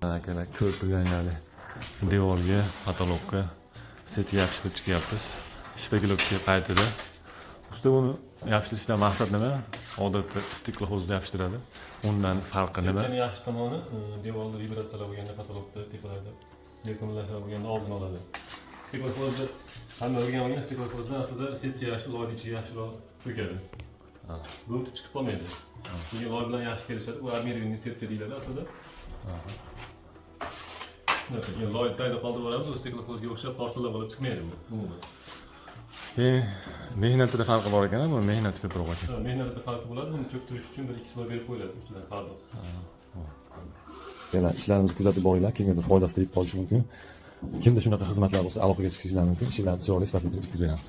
Akalar ko'rib turganinglarni devorga, patologga set yopishtirib chiqyapmiz. Shpeglovka paytida. Usta buni yopishtirishdan maqsad nima? Odatda stiklohozda yopishtiradi. Undan farqi nima? Setning yaxshi tomoni devorda vibratsiyalar bo'lganda, patologda, tepalarda betonlasha bo'lganda oldini oladi. Stiklohozda hamma o'rgangan stiklohozda aslida setga yaxshi, loyni ichiga yaxshiroq cho'kadi. Bu chiqib qolmaydi. Keyin loy bilan yaxshi kelishadi. U armirованный setka deyiladi aslida. Keyin loy tagida qoldirib yuboramiz, u stiklohozga o'xshab parchalar bo'lib chiqmaydi bu. Umuman. Mehnatida farqi bor ekan, bu mehnat ko'proq ekan. Mehnatida farqi bo'ladi. Buni cho'ktirish uchun 1-2 kilo berib qo'yiladi ustidan pardoz. Yana ishlarimizni kuzatib boringlar, kimgadir foydasi tegib qolishi mumkin. Kimda shunaqa xizmatlar bo'lsa, aloqaga chiqishingiz mumkin. Ishlarni chiroyli sifatli bitkazib beramiz.